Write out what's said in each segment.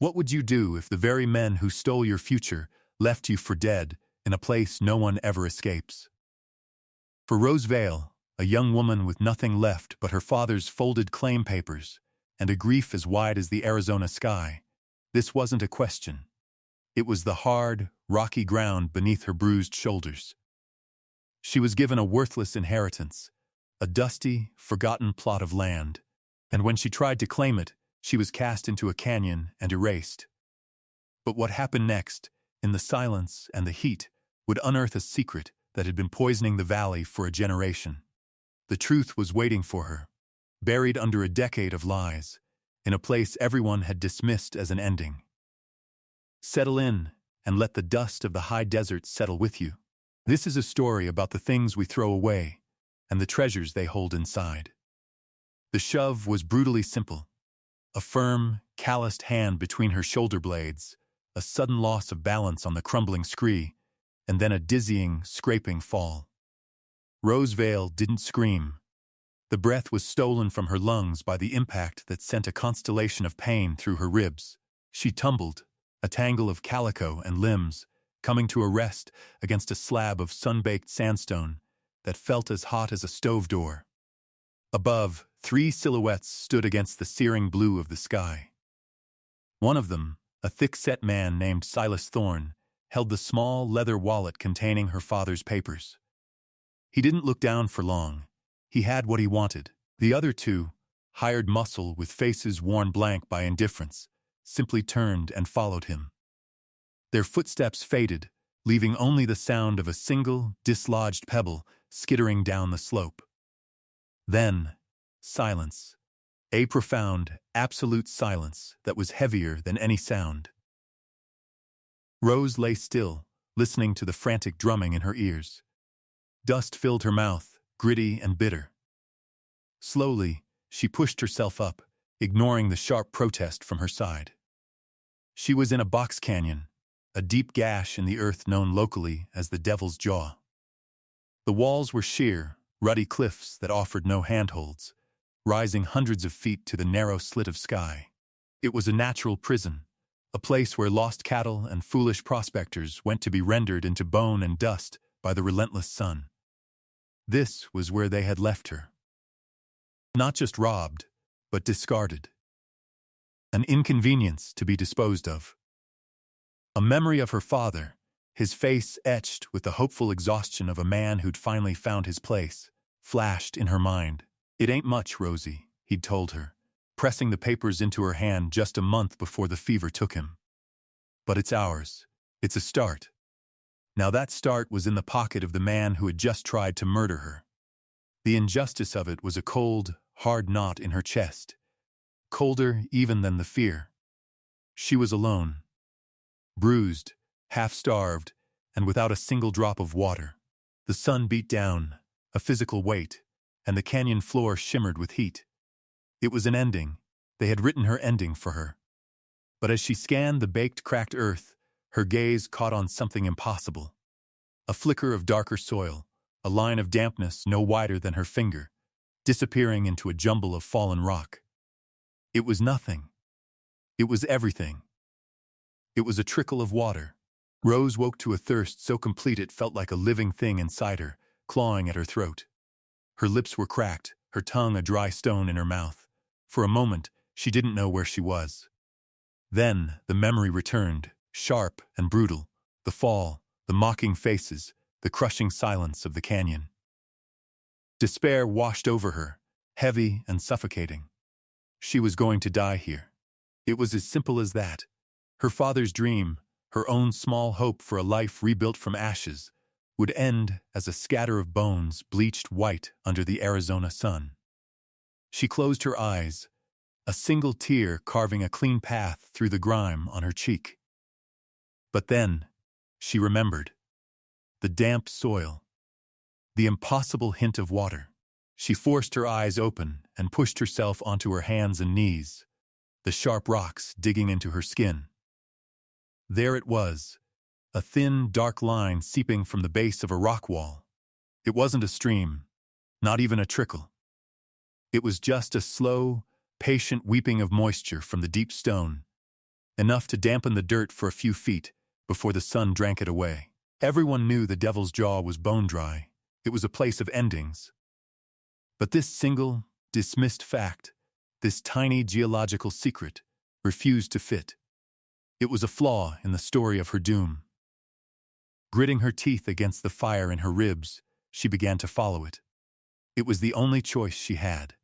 What would you do if the very men who stole your future left you for dead in a place no one ever escapes? For Rose Vale, a young woman with nothing left but her father's folded claim papers and a grief as wide as the Arizona sky, this wasn't a question. It was the hard, rocky ground beneath her bruised shoulders. She was given a worthless inheritance, a dusty, forgotten plot of land, and when she tried to claim it, she was cast into a canyon and erased. But what happened next, in the silence and the heat, would unearth a secret that had been poisoning the valley for a generation. The truth was waiting for her, buried under a decade of lies, in a place everyone had dismissed as an ending. Settle in and let the dust of the high desert settle with you. This is a story about the things we throw away and the treasures they hold inside. The shove was brutally simple. A firm, calloused hand between her shoulder blades, a sudden loss of balance on the crumbling scree, and then a dizzying, scraping fall. Rose Vale didn't scream. The breath was stolen from her lungs by the impact that sent a constellation of pain through her ribs. She tumbled, a tangle of calico and limbs, coming to a rest against a slab of sun-baked sandstone that felt as hot as a stove door. Above, 3 silhouettes stood against the searing blue of the sky. One of them, a thick-set man named Silas Thorne, held the small leather wallet containing her father's papers. He didn't look down for long. He had what he wanted. The other 2, hired muscle with faces worn blank by indifference, simply turned and followed him. Their footsteps faded, leaving only the sound of a single, dislodged pebble skittering down the slope. Then, silence. A profound, absolute silence that was heavier than any sound. Rose lay still, listening to the frantic drumming in her ears. Dust filled her mouth, gritty and bitter. Slowly, she pushed herself up, ignoring the sharp protest from her side. She was in a box canyon, a deep gash in the earth known locally as the Devil's Jaw. The walls were sheer, ruddy cliffs that offered no handholds, rising hundreds of feet to the narrow slit of sky. It was a natural prison, a place where lost cattle and foolish prospectors went to be rendered into bone and dust by the relentless sun. This was where they had left her. Not just robbed, but discarded. An inconvenience to be disposed of. A memory of her father, his face etched with the hopeful exhaustion of a man who'd finally found his place, flashed in her mind. "It ain't much, Rosie," he'd told her, pressing the papers into her hand just a month before the fever took him. "But it's ours. It's a start." Now that start was in the pocket of the man who had just tried to murder her. The injustice of it was a cold, hard knot in her chest, colder even than the fear. She was alone, bruised, half-starved, and without a single drop of water. The sun beat down, a physical weight, and the canyon floor shimmered with heat. It was an ending. They had written her ending for her. But as she scanned the baked, cracked earth, her gaze caught on something impossible. A flicker of darker soil, a line of dampness no wider than her finger, disappearing into a jumble of fallen rock. It was nothing. It was everything. It was a trickle of water. Rose woke to a thirst so complete it felt like a living thing inside her, clawing at her throat. Her lips were cracked, her tongue a dry stone in her mouth. For a moment, she didn't know where she was. Then the memory returned, sharp and brutal, the fall, the mocking faces, the crushing silence of the canyon. Despair washed over her, heavy and suffocating. She was going to die here. It was as simple as that. Her father's dream, her own small hope for a life rebuilt from ashes, would end as a scatter of bones bleached white under the Arizona sun. She closed her eyes, a single tear carving a clean path through the grime on her cheek. But then, she remembered. The damp soil. The impossible hint of water. She forced her eyes open and pushed herself onto her hands and knees, the sharp rocks digging into her skin. There it was, a thin, dark line seeping from the base of a rock wall. It wasn't a stream, not even a trickle. It was just a slow, patient weeping of moisture from the deep stone, enough to dampen the dirt for a few feet before the sun drank it away. Everyone knew the Devil's Jaw was bone-dry. It was a place of endings. But this single, dismissed fact, this tiny geological secret, refused to fit. It was a flaw in the story of her doom. Gritting her teeth against the fire in her ribs, she began to follow it. It was the only choice she had.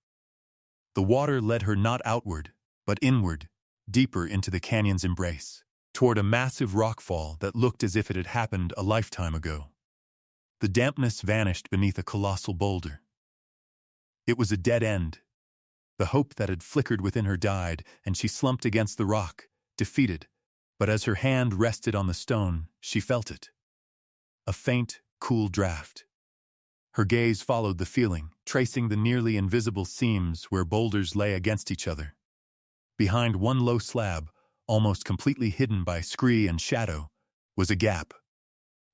The water led her not outward, but inward, deeper into the canyon's embrace, toward a massive rockfall that looked as if it had happened a lifetime ago. The dampness vanished beneath a colossal boulder. It was a dead end. The hope that had flickered within her died, and she slumped against the rock, defeated. But as her hand rested on the stone, she felt it. A faint, cool draft. Her gaze followed the feeling, tracing the nearly invisible seams where boulders lay against each other. Behind one low slab, almost completely hidden by scree and shadow, was a gap.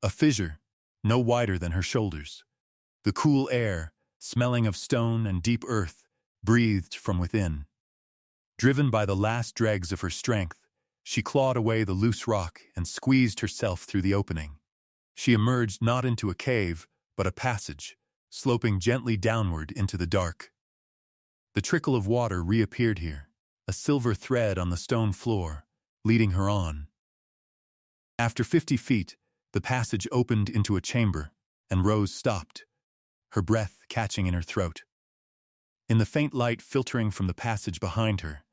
A fissure, no wider than her shoulders. The cool air, smelling of stone and deep earth, breathed from within. Driven by the last dregs of her strength, she clawed away the loose rock and squeezed herself through the opening. She emerged not into a cave, but a passage, sloping gently downward into the dark. The trickle of water reappeared here, a silver thread on the stone floor, leading her on. After 50 feet, the passage opened into a chamber, and Rose stopped, her breath catching in her throat. In the faint light filtering from the passage behind her,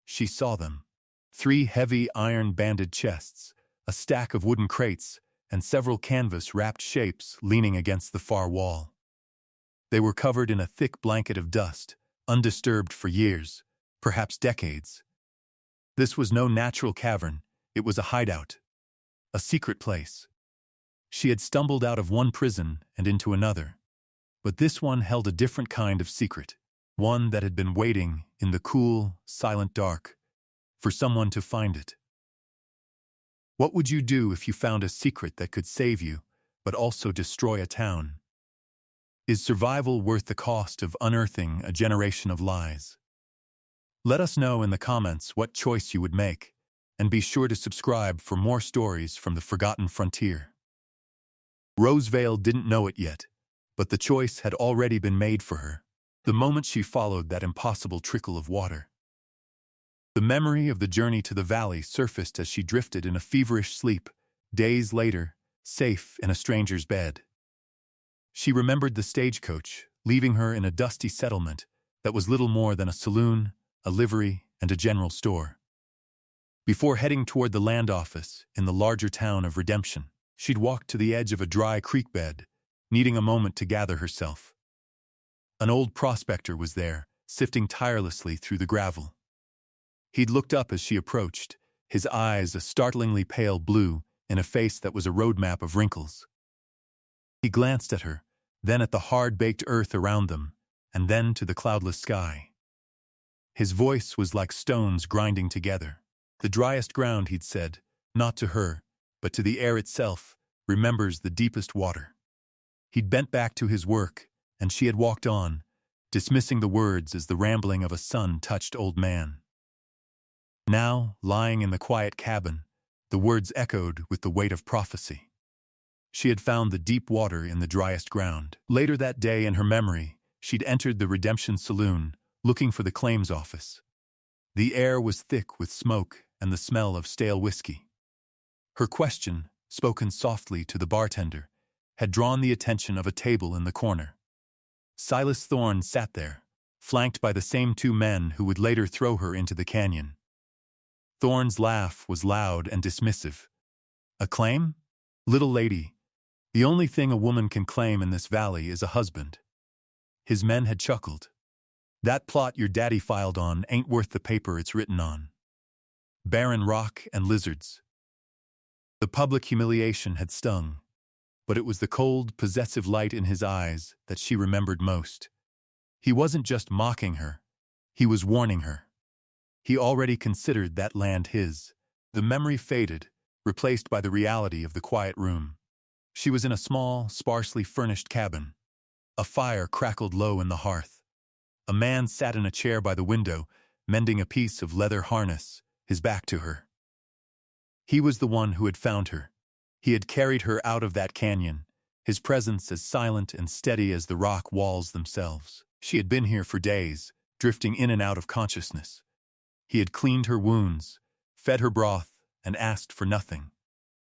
she saw them. 3 heavy iron-banded chests, a stack of wooden crates, and several canvas-wrapped shapes leaning against the far wall. They were covered in a thick blanket of dust, undisturbed for years, perhaps decades. This was no natural cavern, it was a hideout, a secret place. She had stumbled out of one prison and into another, but this one held a different kind of secret, one that had been waiting in the cool, silent dark for someone to find it. What would you do if you found a secret that could save you, but also destroy a town? Is survival worth the cost of unearthing a generation of lies? Let us know in the comments what choice you would make, and be sure to subscribe for more stories from the Forgotten Frontier. Rosevale didn't know it yet, but the choice had already been made for her, the moment she followed that impossible trickle of water. The memory of the journey to the valley surfaced as she drifted in a feverish sleep, days later, safe in a stranger's bed. She remembered the stagecoach, leaving her in a dusty settlement that was little more than a saloon, a livery, and a general store. Before heading toward the land office in the larger town of Redemption, she'd walked to the edge of a dry creek bed, needing a moment to gather herself. An old prospector was there, sifting tirelessly through the gravel. He'd looked up as she approached, his eyes a startlingly pale blue in a face that was a roadmap of wrinkles. He glanced at her, then at the hard-baked earth around them, and then to the cloudless sky. His voice was like stones grinding together. The driest ground, he'd said, not to her, but to the air itself, remembers the deepest water. He'd bent back to his work, and she had walked on, dismissing the words as the rambling of a sun-touched old man. Now, lying in the quiet cabin, the words echoed with the weight of prophecy. She had found the deep water in the driest ground. Later that day in her memory, she'd entered the Redemption Saloon, looking for the claims office. The air was thick with smoke and the smell of stale whiskey. Her question, spoken softly to the bartender, had drawn the attention of a table in the corner. Silas Thorne sat there, flanked by the same 2 men who would later throw her into the canyon. Thorne's laugh was loud and dismissive. A claim? Little lady, the only thing a woman can claim in this valley is a husband. His men had chuckled. That plot your daddy filed on ain't worth the paper it's written on. Barren rock and lizards. The public humiliation had stung, but it was the cold, possessive light in his eyes that she remembered most. He wasn't just mocking her, he was warning her. He already considered that land his. The memory faded, replaced by the reality of the quiet room. She was in a small, sparsely furnished cabin. A fire crackled low in the hearth. A man sat in a chair by the window, mending a piece of leather harness, his back to her. He was the one who had found her. He had carried her out of that canyon, his presence as silent and steady as the rock walls themselves. She had been here for days, drifting in and out of consciousness. He had cleaned her wounds, fed her broth, and asked for nothing.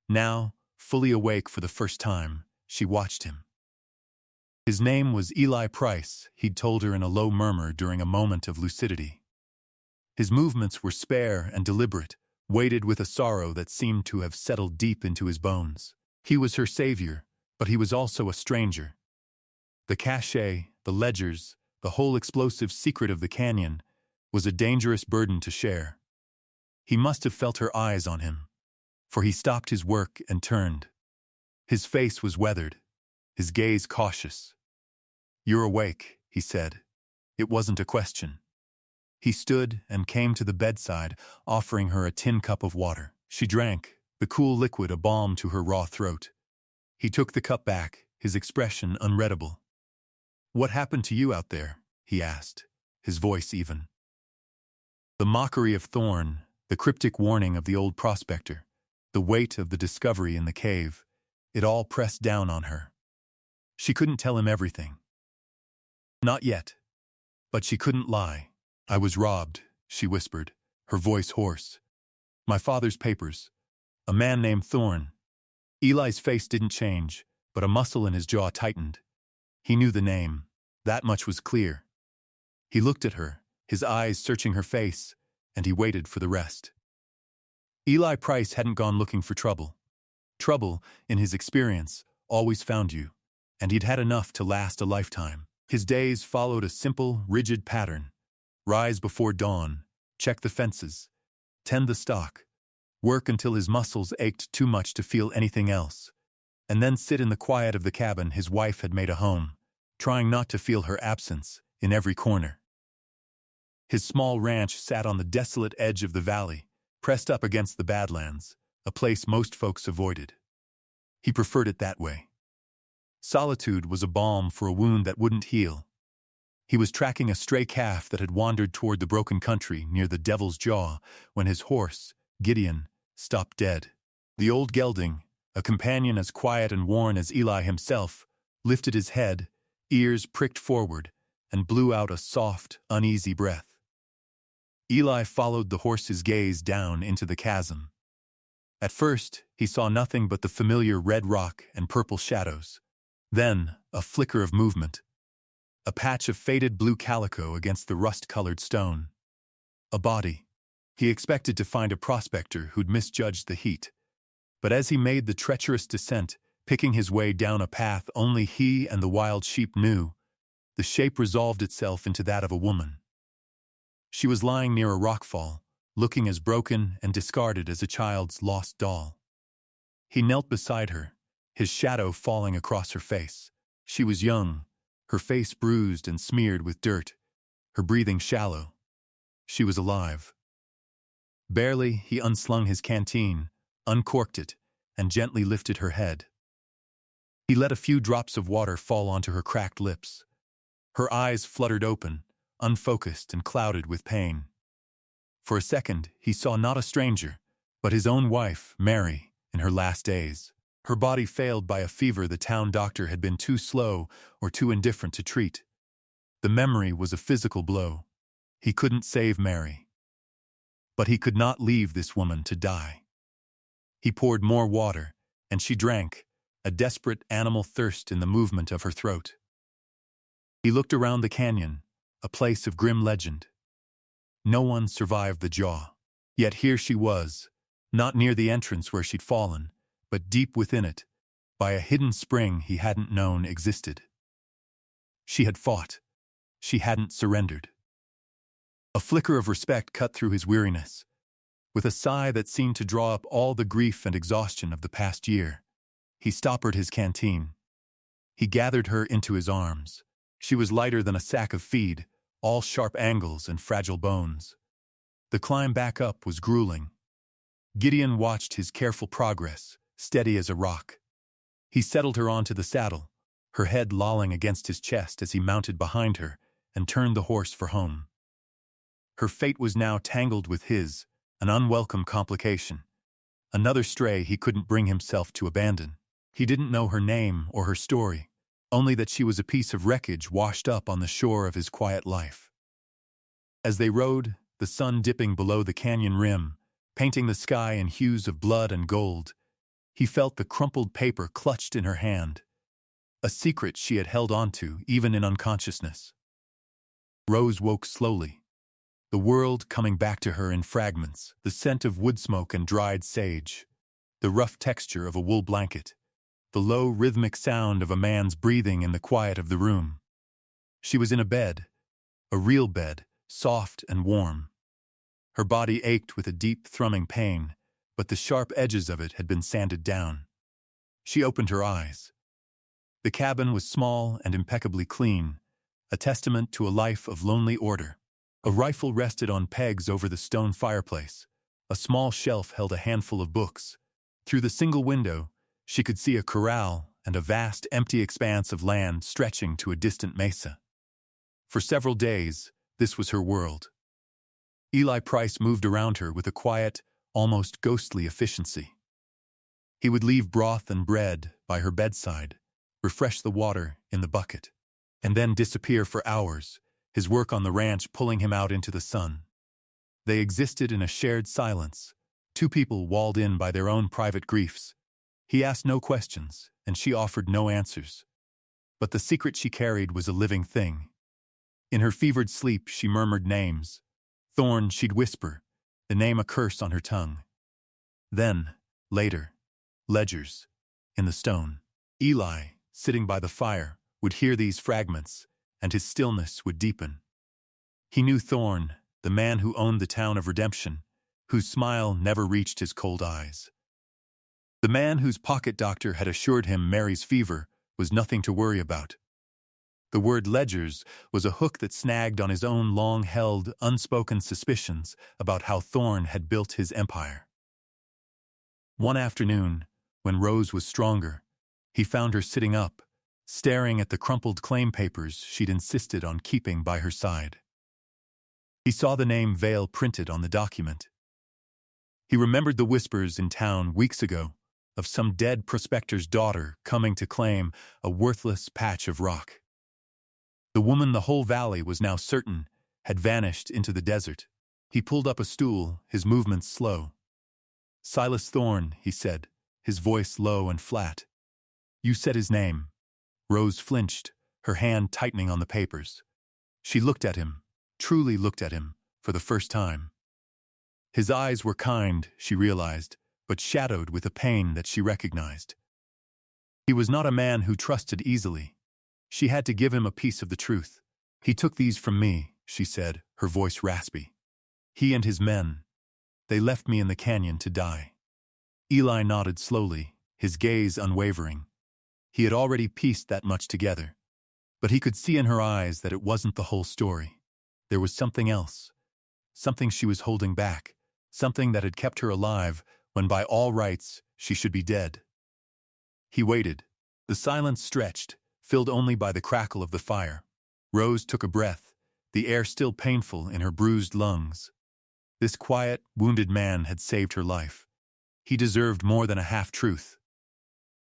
Now, fully awake for the first time, she watched him. His name was Eli Price, he'd told her in a low murmur during a moment of lucidity. His movements were spare and deliberate, weighted with a sorrow that seemed to have settled deep into his bones. He was her savior, but he was also a stranger. The cachet, the ledgers, the whole explosive secret of the canyon was a dangerous burden to share. He must have felt her eyes on him, for he stopped his work and turned. His face was weathered, his gaze cautious. "You're awake," he said. It wasn't a question. He stood and came to the bedside, offering her a tin cup of water. She drank, the cool liquid a balm to her raw throat. He took the cup back, his expression unreadable. "What happened to you out there?" he asked, his voice even. The mockery of Thorn, the cryptic warning of the old prospector, the weight of the discovery in the cave, it all pressed down on her. She couldn't tell him everything. Not yet. But she couldn't lie. "I was robbed," she whispered, her voice hoarse. "My father's papers. A man named Thorn." Eli's face didn't change, but a muscle in his jaw tightened. He knew the name. That much was clear. He looked at her, his eyes searching her face, and he waited for the rest. Eli Price hadn't gone looking for trouble. Trouble, in his experience, always found you, and he'd had enough to last a lifetime. His days followed a simple, rigid pattern. Rise before dawn, check the fences, tend the stock, work until his muscles ached too much to feel anything else, and then sit in the quiet of the cabin his wife had made a home, trying not to feel her absence in every corner. His small ranch sat on the desolate edge of the valley, pressed up against the Badlands, a place most folks avoided. He preferred it that way. Solitude was a balm for a wound that wouldn't heal. He was tracking a stray calf that had wandered toward the broken country near the Devil's Jaw when his horse, Gideon, stopped dead. The old gelding, a companion as quiet and worn as Eli himself, lifted his head, ears pricked forward, and blew out a soft, uneasy breath. Eli followed the horse's gaze down into the chasm. At first, he saw nothing but the familiar red rock and purple shadows. Then, a flicker of movement. A patch of faded blue calico against the rust-colored stone. A body. He expected to find a prospector who'd misjudged the heat. But as he made the treacherous descent, picking his way down a path only he and the wild sheep knew, the shape resolved itself into that of a woman. She was lying near a rockfall, looking as broken and discarded as a child's lost doll. He knelt beside her, his shadow falling across her face. She was young, her face bruised and smeared with dirt, her breathing shallow. She was alive. Barely, he unslung his canteen, uncorked it, and gently lifted her head. He let a few drops of water fall onto her cracked lips. Her eyes fluttered open, unfocused and clouded with pain. For a second, he saw not a stranger, but his own wife, Mary, in her last days. Her body failed by a fever the town doctor had been too slow or too indifferent to treat. The memory was a physical blow. He couldn't save Mary. But he could not leave this woman to die. He poured more water, and she drank, a desperate animal thirst in the movement of her throat. He looked around the canyon, a place of grim legend. No one survived the jaw. Yet here she was, not near the entrance where she'd fallen, but deep within it, by a hidden spring he hadn't known existed. She had fought. She hadn't surrendered. A flicker of respect cut through his weariness. With a sigh that seemed to draw up all the grief and exhaustion of the past year, he stoppered his canteen. He gathered her into his arms. She was lighter than a sack of feed, all sharp angles and fragile bones. The climb back up was grueling. Gideon watched his careful progress, steady as a rock. He settled her onto the saddle, her head lolling against his chest as he mounted behind her and turned the horse for home. Her fate was now tangled with his, an unwelcome complication. another stray he couldn't bring himself to abandon. He didn't know her name or her story, only that she was a piece of wreckage washed up on the shore of his quiet life. As they rode, the sun dipping below the canyon rim, painting the sky in hues of blood and gold, he felt the crumpled paper clutched in her hand, a secret she had held onto even in unconsciousness. Rose woke slowly, the world coming back to her in fragments, the scent of wood smoke and dried sage, the rough texture of a wool blanket, the low rhythmic sound of a man's breathing in the quiet of the room. She was in a bed, a real bed, soft and warm. Her body ached with a deep thrumming pain, but the sharp edges of it had been sanded down. She opened her eyes. The cabin was small and impeccably clean, a testament to a life of lonely order. A rifle rested on pegs over the stone fireplace. A small shelf held a handful of books. Through the single window, she could see a corral and a vast, empty expanse of land stretching to a distant mesa. For several days, this was her world. Eli Price moved around her with a quiet, almost ghostly efficiency. He would leave broth and bread by her bedside, refresh the water in the bucket, and then disappear for hours, his work on the ranch pulling him out into the sun. They existed in a shared silence, two people walled in by their own private griefs. He asked no questions, and she offered no answers. But the secret she carried was a living thing. In her fevered sleep, she murmured names. Thorn, she'd whisper, the name a curse on her tongue. Then, later, ledgers, in the stone. Eli, sitting by the fire, would hear these fragments, and his stillness would deepen. He knew Thorn, the man who owned the town of Redemption, whose smile never reached his cold eyes. The man whose pocket doctor had assured him Mary's fever was nothing to worry about. The word ledgers was a hook that snagged on his own long-held, unspoken suspicions about how Thorn had built his empire. One afternoon, when Rose was stronger, he found her sitting up, staring at the crumpled claim papers she'd insisted on keeping by her side. He saw the name Vale printed on the document. He remembered the whispers in town weeks ago of some dead prospector's daughter coming to claim a worthless patch of rock. The woman the whole valley was now certain had vanished into the desert. He pulled up a stool, his movements slow. "Silas Thorn," he said, his voice low and flat. "You said his name." Rose flinched, her hand tightening on the papers. She looked at him, truly looked at him, for the first time. His eyes were kind, she realized, but shadowed with a pain that she recognized. He was not a man who trusted easily. She had to give him a piece of the truth. "He took these from me," she said, her voice raspy. "He and his men. They left me in the canyon to die." Eli nodded slowly, his gaze unwavering. He had already pieced that much together. But he could see in her eyes that it wasn't the whole story. There was something else. Something she was holding back. Something that had kept her alive when by all rights she should be dead. He waited. The silence stretched, filled only by the crackle of the fire. Rose took a breath, the air still painful in her bruised lungs. This quiet, wounded man had saved her life. He deserved more than a half-truth.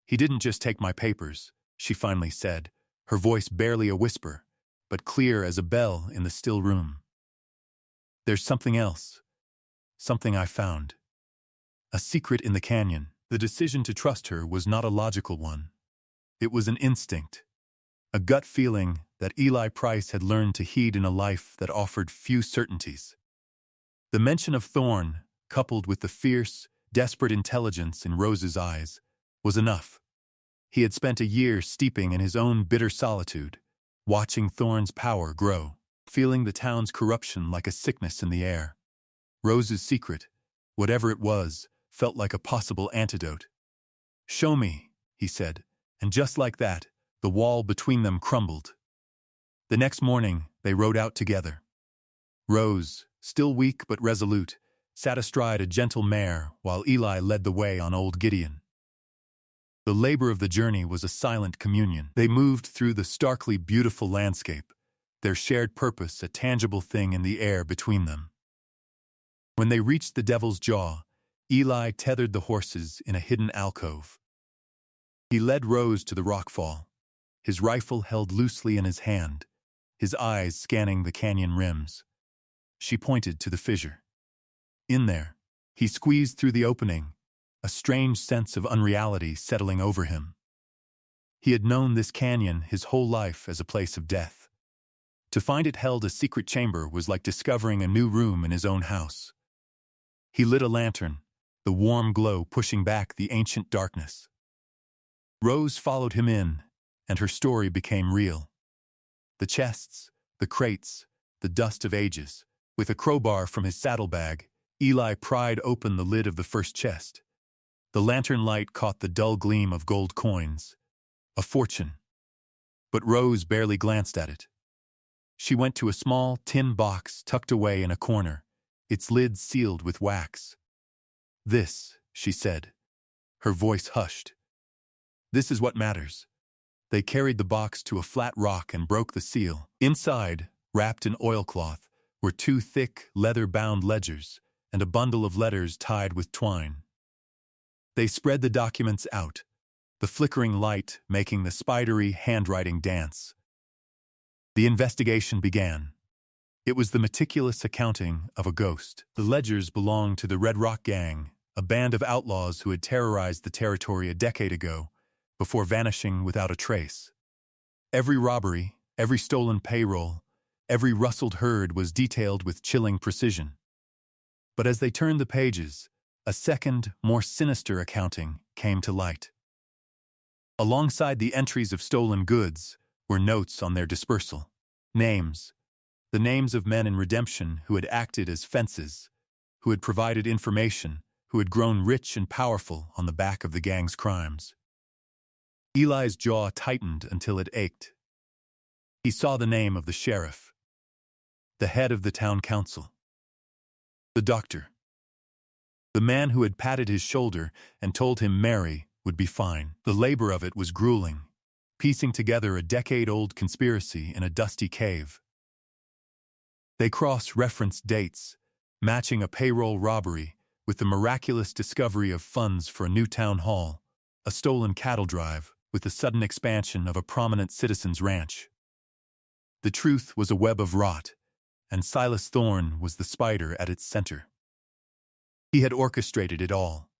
"He didn't just take my papers," she finally said, her voice barely a whisper, but clear as a bell in the still room. "There's something else. Something I found. A secret in the canyon." The decision to trust her was not a logical one. It was an instinct, a gut feeling that Eli Price had learned to heed in a life that offered few certainties. The mention of Thorn, coupled with the fierce, desperate intelligence in Rose's eyes, was enough. He had spent a year steeping in his own bitter solitude, watching Thorn's power grow, feeling the town's corruption like a sickness in the air. Rose's secret, whatever it was, felt like a possible antidote. "Show me," he said, and just like that, the wall between them crumbled. The next morning, they rode out together. Rose, still weak but resolute, sat astride a gentle mare while Eli led the way on old Gideon. The labor of the journey was a silent communion. They moved through the starkly beautiful landscape, their shared purpose a tangible thing in the air between them. When they reached the Devil's Jaw, Eli tethered the horses in a hidden alcove. He led Rose to the rockfall, his rifle held loosely in his hand, his eyes scanning the canyon rims. She pointed to the fissure. In there, he squeezed through the opening, a strange sense of unreality settling over him. He had known this canyon his whole life as a place of death. To find it held a secret chamber was like discovering a new room in his own house. He lit a lantern, the warm glow pushing back the ancient darkness. Rose followed him in, and her story became real. The chests, the crates, the dust of ages. With a crowbar from his saddlebag, Eli pried open the lid of the first chest. The lantern light caught the dull gleam of gold coins. A fortune. But Rose barely glanced at it. She went to a small tin box tucked away in a corner, its lid sealed with wax. "This," she said, her voice hushed. "This is what matters." They carried the box to a flat rock and broke the seal. Inside, wrapped in oilcloth, were 2 thick, leather-bound ledgers and a bundle of letters tied with twine. They spread the documents out, the flickering light making the spidery handwriting dance. The investigation began. It was the meticulous accounting of a ghost. The ledgers belonged to the Red Rock Gang, a band of outlaws who had terrorized the territory a decade ago, before vanishing without a trace. Every robbery, every stolen payroll, every rustled herd was detailed with chilling precision. But as they turned the pages, a second, more sinister accounting came to light. Alongside the entries of stolen goods were notes on their dispersal. Names. The names of men in redemption who had acted as fences, who had provided information, who had grown rich and powerful on the back of the gang's crimes. Eli's jaw tightened until it ached. He saw the name of the sheriff, the head of the town council, the doctor, the man who had patted his shoulder and told him Mary would be fine. The labor of it was grueling, piecing together a decade-old conspiracy in a dusty cave. They cross-referenced dates, matching a payroll robbery with the miraculous discovery of funds for a new town hall, a stolen cattle drive with the sudden expansion of a prominent citizen's ranch. The truth was a web of rot, and Silas Thorne was the spider at its center. He had orchestrated it all.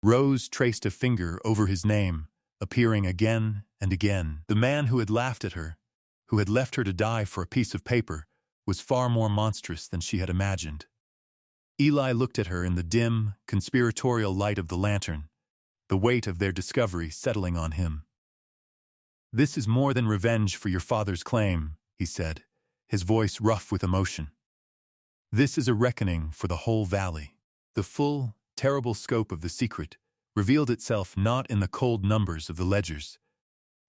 Rose traced a finger over his name, appearing again and again. The man who had laughed at her, who had left her to die for a piece of paper, was far more monstrous than she had imagined. Eli looked at her in the dim, conspiratorial light of the lantern, the weight of their discovery settling on him. "This is more than revenge for your father's claim," he said, his voice rough with emotion. "This is a reckoning for the whole valley." The full, terrible scope of the secret revealed itself not in the cold numbers of the ledgers,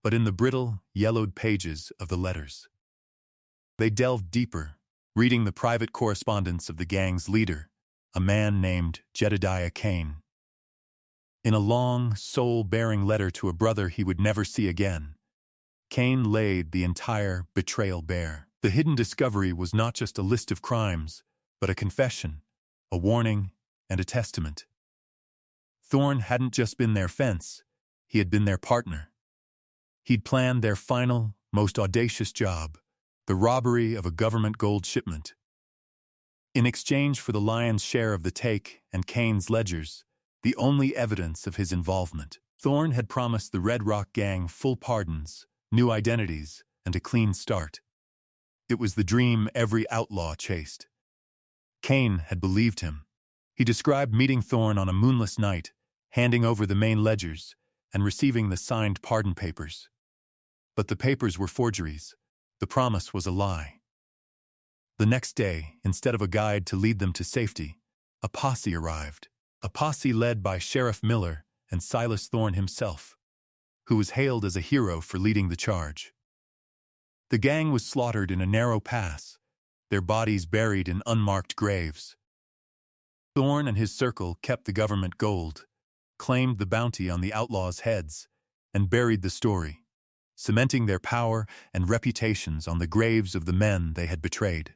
but in the brittle, yellowed pages of the letters. They delved deeper, reading the private correspondence of the gang's leader, a man named Jedediah Kane. In a long, soul-bearing letter to a brother he would never see again, Kane laid the entire betrayal bare. The hidden discovery was not just a list of crimes, but a confession, a warning, and a testament. Thorne hadn't just been their fence, he had been their partner. He'd planned their final, most audacious job, the robbery of a government gold shipment. In exchange for the lion's share of the take and Kane's ledgers, the only evidence of his involvement, Thorne had promised the Red Rock Gang full pardons, new identities, and a clean start. It was the dream every outlaw chased. Kane had believed him. He described meeting Thorne on a moonless night, handing over the main ledgers, and receiving the signed pardon papers. But the papers were forgeries. The promise was a lie. The next day, instead of a guide to lead them to safety, a posse arrived. A posse led by Sheriff Miller and Silas Thorne himself, who was hailed as a hero for leading the charge. The gang was slaughtered in a narrow pass, their bodies buried in unmarked graves. Thorne and his circle kept the government gold, claimed the bounty on the outlaws' heads, and buried the story, cementing their power and reputations on the graves of the men they had betrayed.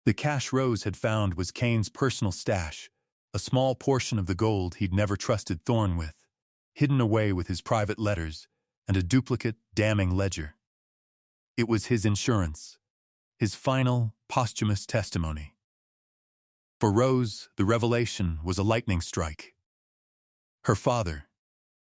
The cash Rose had found was Kane's personal stash, a small portion of the gold he'd never trusted Thorne with, hidden away with his private letters and a duplicate, damning ledger. It was his insurance, his final, posthumous testimony. For Rose, the revelation was a lightning strike. Her father,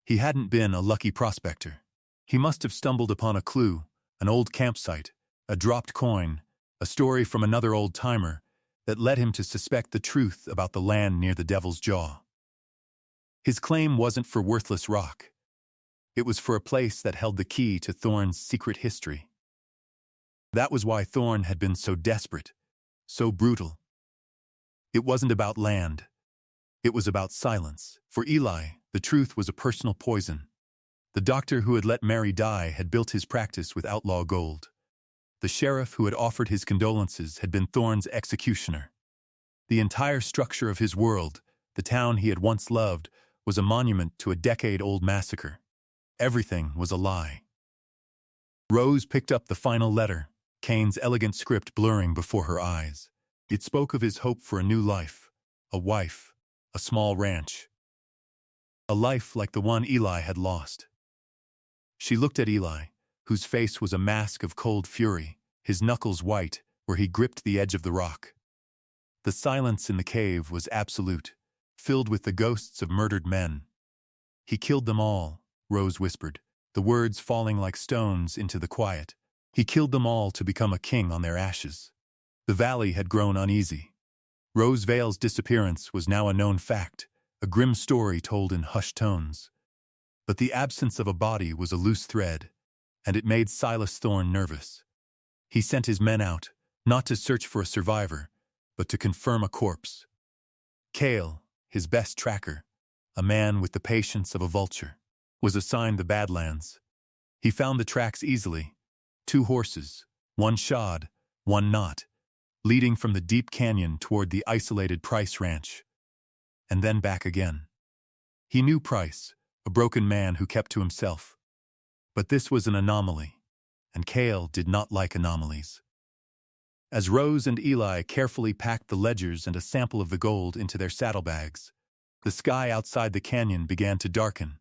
he hadn't been a lucky prospector. He must have stumbled upon a clue, an old campsite, a dropped coin, a story from another old-timer that led him to suspect the truth about the land near the Devil's Jaw. His claim wasn't for worthless rock. It was for a place that held the key to Thorne's secret history. That was why Thorne had been so desperate, so brutal. It wasn't about land. It was about silence. For Eli, the truth was a personal poison. The doctor who had let Mary die had built his practice with outlaw gold. The sheriff who had offered his condolences had been Thorne's executioner. The entire structure of his world, the town he had once loved, was a monument to a decade-old massacre. Everything was a lie. Rose picked up the final letter, Kane's elegant script blurring before her eyes. It spoke of his hope for a new life, a wife, a small ranch. A life like the one Eli had lost. She looked at Eli, whose face was a mask of cold fury, his knuckles white where he gripped the edge of the rock. The silence in the cave was absolute, filled with the ghosts of murdered men. "He killed them all," Rose whispered, the words falling like stones into the quiet. "He killed them all to become a king on their ashes." The valley had grown uneasy. Rose Vale's disappearance was now a known fact, a grim story told in hushed tones. But the absence of a body was a loose thread, and it made Silas Thorne nervous. He sent his men out, not to search for a survivor, but to confirm a corpse. Cale, his best tracker, a man with the patience of a vulture, was assigned the Badlands. He found the tracks easily. 2 horses, one shod, one not, leading from the deep canyon toward the isolated Price Ranch. And then back again. He knew Price, a broken man who kept to himself. But this was an anomaly, and Cale did not like anomalies. As Rose and Eli carefully packed the ledgers and a sample of the gold into their saddlebags, the sky outside the canyon began to darken.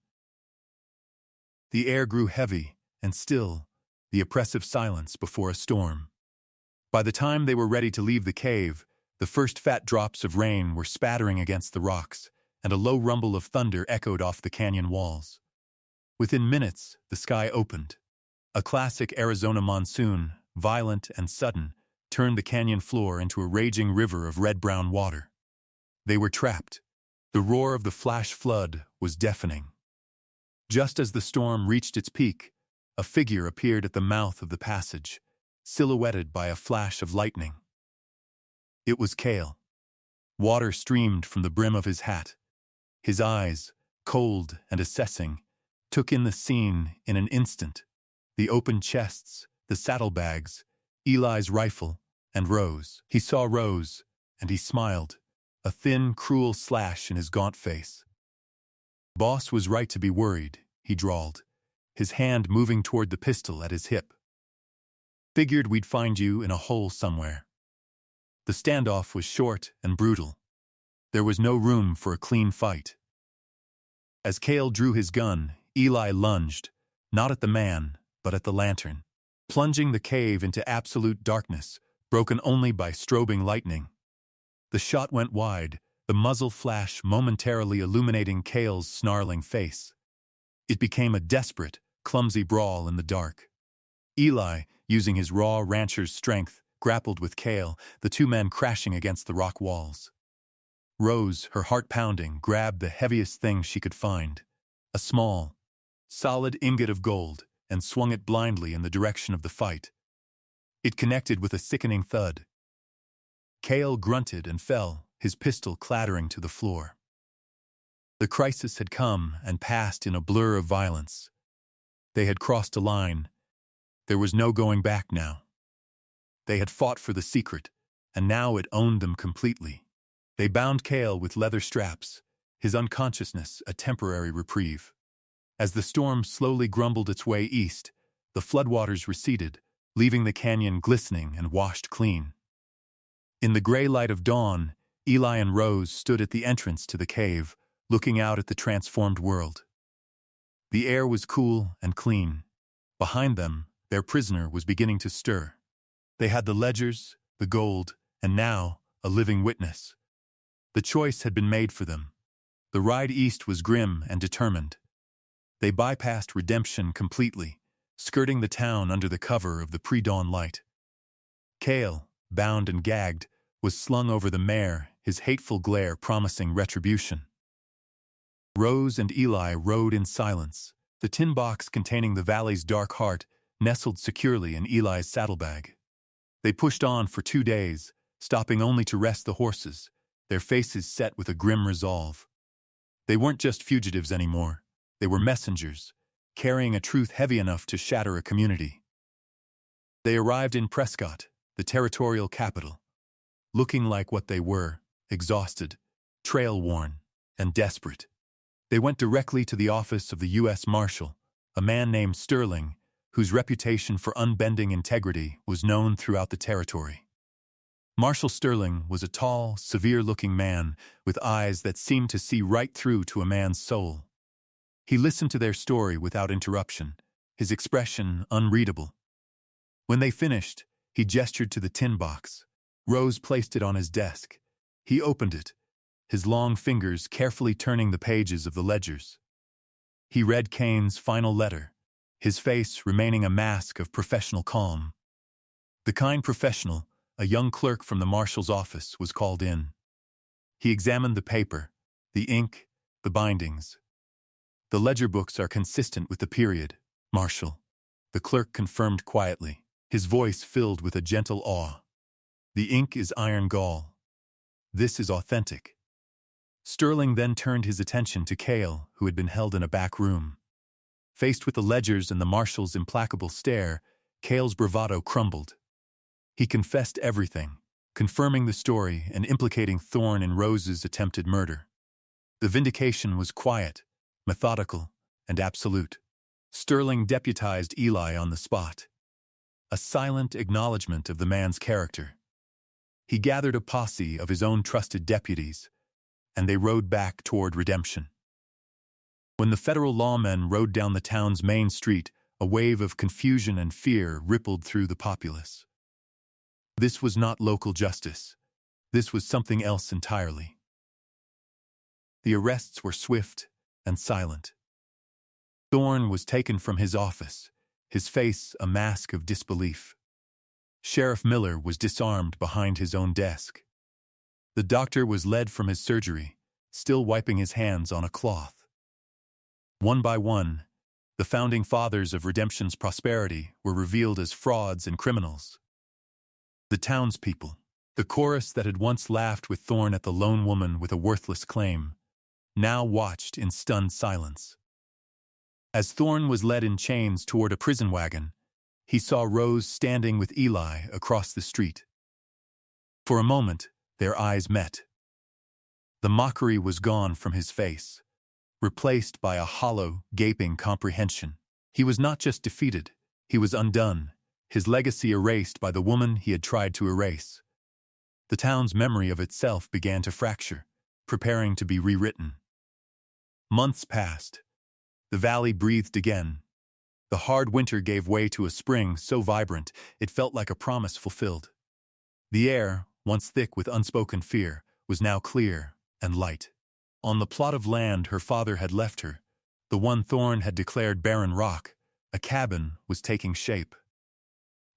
The air grew heavy and still, the oppressive silence before a storm. By the time they were ready to leave the cave, the first fat drops of rain were spattering against the rocks, and a low rumble of thunder echoed off the canyon walls. Within minutes, the sky opened. A classic Arizona monsoon, violent and sudden, turned the canyon floor into a raging river of red-brown water. They were trapped. The roar of the flash flood was deafening. Just as the storm reached its peak, a figure appeared at the mouth of the passage, silhouetted by a flash of lightning. It was Cale. Water streamed from the brim of his hat. His eyes, cold and assessing, took in the scene in an instant. The open chests, the saddlebags, Eli's rifle, and Rose. He saw Rose, and he smiled, a thin, cruel slash in his gaunt face. "Boss was right to be worried," he drawled, his hand moving toward the pistol at his hip. "Figured we'd find you in a hole somewhere." The standoff was short and brutal. There was no room for a clean fight. As Cale drew his gun, Eli lunged, not at the man, but at the lantern, plunging the cave into absolute darkness, broken only by strobing lightning. The shot went wide, the muzzle flash momentarily illuminating Cale's snarling face. It became a desperate, clumsy brawl in the dark. Eli, using his raw rancher's strength, grappled with Cale, the 2 men crashing against the rock walls. Rose, her heart pounding, grabbed the heaviest thing she could find, a small, solid ingot of gold, and swung it blindly in the direction of the fight. It connected with a sickening thud. Cale grunted and fell, his pistol clattering to the floor. The crisis had come and passed in a blur of violence. They had crossed a line. There was no going back now. They had fought for the secret, and now it owned them completely. They bound Cale with leather straps, his unconsciousness a temporary reprieve. As the storm slowly grumbled its way east, the floodwaters receded, leaving the canyon glistening and washed clean. In the gray light of dawn, Eli and Rose stood at the entrance to the cave, looking out at the transformed world. The air was cool and clean. Behind them, their prisoner was beginning to stir. They had the ledgers, the gold, and now, a living witness. The choice had been made for them. The ride east was grim and determined. They bypassed redemption completely, skirting the town under the cover of the pre-dawn light. Cale, bound and gagged, was slung over the mare, his hateful glare promising retribution. Rose and Eli rode in silence, the tin box containing the valley's dark heart nestled securely in Eli's saddlebag. They pushed on for 2 days, stopping only to rest the horses, their faces set with a grim resolve. They weren't just fugitives anymore. They were messengers, carrying a truth heavy enough to shatter a community. They arrived in Prescott, the territorial capital, looking like what they were, exhausted, trail-worn, and desperate. They went directly to the office of the U.S. Marshal, a man named Sterling, whose reputation for unbending integrity was known throughout the territory. Marshal Sterling was a tall, severe-looking man with eyes that seemed to see right through to a man's soul. He listened to their story without interruption, his expression unreadable. When they finished, he gestured to the tin box. Rose placed it on his desk. He opened it, his long fingers carefully turning the pages of the ledgers. He read Kane's final letter, his face remaining a mask of professional calm. The kind professional, a young clerk from the marshal's office, was called in. He examined the paper, the ink, the bindings. "The ledger books are consistent with the period, Marshal," the clerk confirmed quietly, his voice filled with a gentle awe. "The ink is iron gall. This is authentic." Sterling then turned his attention to Cale, who had been held in a back room. Faced with the ledgers and the marshal's implacable stare, Cale's bravado crumbled. He confessed everything, confirming the story and implicating Thorne in Rose's attempted murder. The vindication was quiet, methodical, and absolute. Sterling deputized Eli on the spot, a silent acknowledgement of the man's character. He gathered a posse of his own trusted deputies, and they rode back toward redemption. When the federal lawmen rode down the town's main street, a wave of confusion and fear rippled through the populace. This was not local justice. This was something else entirely. The arrests were swift and silent. Thorne was taken from his office, his face a mask of disbelief. Sheriff Miller was disarmed behind his own desk. The doctor was led from his surgery, still wiping his hands on a cloth. One by one, the founding fathers of redemption's prosperity were revealed as frauds and criminals. The townspeople, the chorus that had once laughed with Thorne at the lone woman with a worthless claim, now watched in stunned silence. As Thorne was led in chains toward a prison wagon, he saw Rose standing with Eli across the street. For a moment, their eyes met. The mockery was gone from his face, replaced by a hollow, gaping comprehension. He was not just defeated, he was undone, his legacy erased by the woman he had tried to erase. The town's memory of itself began to fracture, preparing to be rewritten. Months passed. The valley breathed again. The hard winter gave way to a spring so vibrant it felt like a promise fulfilled. The air, once thick with unspoken fear, was now clear and light. On the plot of land her father had left her, the one Thorne had declared barren rock, a cabin was taking shape.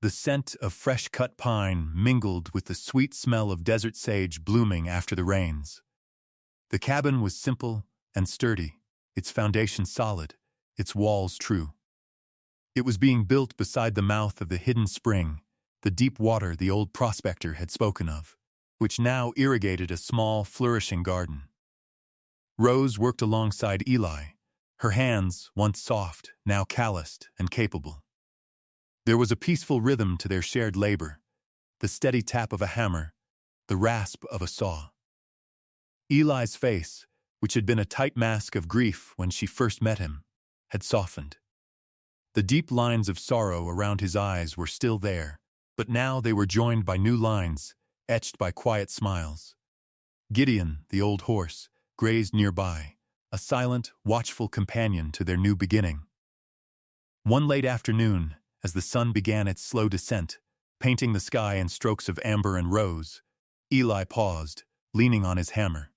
The scent of fresh-cut pine mingled with the sweet smell of desert sage blooming after the rains. The cabin was simple and sturdy, its foundation solid, its walls true. It was being built beside the mouth of the hidden spring, the deep water the old prospector had spoken of, which now irrigated a small, flourishing garden. Rose worked alongside Eli, her hands, once soft, now calloused and capable. There was a peaceful rhythm to their shared labor, the steady tap of a hammer, the rasp of a saw. Eli's face, which had been a tight mask of grief when she first met him, had softened. The deep lines of sorrow around his eyes were still there, but now they were joined by new lines, etched by quiet smiles. Gideon, the old horse, grazed nearby, a silent, watchful companion to their new beginning. One late afternoon, as the sun began its slow descent, painting the sky in strokes of amber and rose, Eli paused, leaning on his hammer.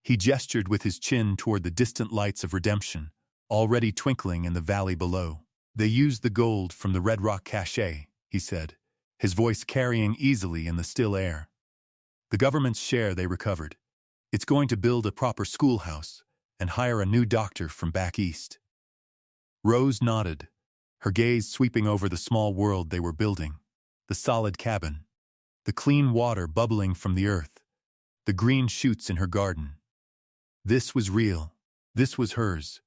He gestured with his chin toward the distant lights of redemption, already twinkling in the valley below. They used the gold from the Red Rock Cache, he said, his voice carrying easily in the still air. The government's share they recovered. It's going to build a proper schoolhouse and hire a new doctor from back east. Rose nodded, her gaze sweeping over the small world they were building, the solid cabin, the clean water bubbling from the earth, the green shoots in her garden. This was real. This was hers.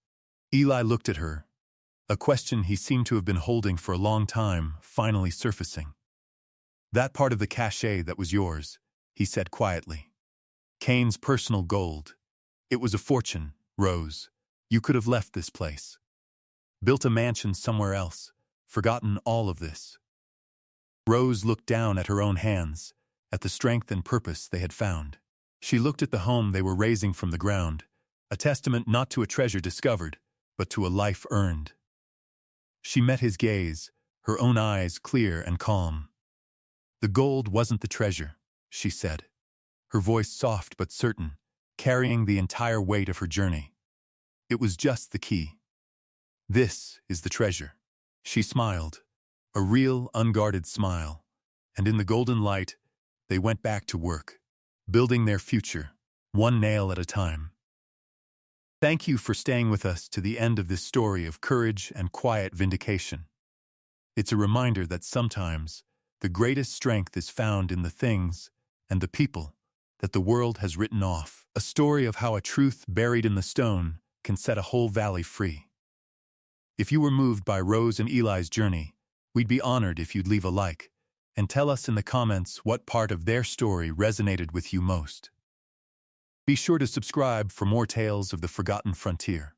Eli looked at her, a question he seemed to have been holding for a long time finally surfacing. That part of the cache that was yours, he said quietly. Cain's personal gold. It was a fortune, Rose. You could have left this place. Built a mansion somewhere else, forgotten all of this. Rose looked down at her own hands, at the strength and purpose they had found. She looked at the home they were raising from the ground, a testament not to a treasure discovered, but to a life earned. She met his gaze, her own eyes clear and calm. The gold wasn't the treasure, she said, her voice soft but certain, carrying the entire weight of her journey. It was just the key. This is the treasure. She smiled, a real, unguarded smile, and in the golden light, they went back to work, building their future, one nail at a time. Thank you for staying with us to the end of this story of courage and quiet vindication. It's a reminder that sometimes the greatest strength is found in the things and the people that the world has written off. A story of how a truth buried in the stone can set a whole valley free. If you were moved by Rose and Eli's journey, we'd be honored if you'd leave a like and tell us in the comments what part of their story resonated with you most. Be sure to subscribe for more tales of the forgotten frontier.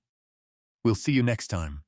We'll see you next time.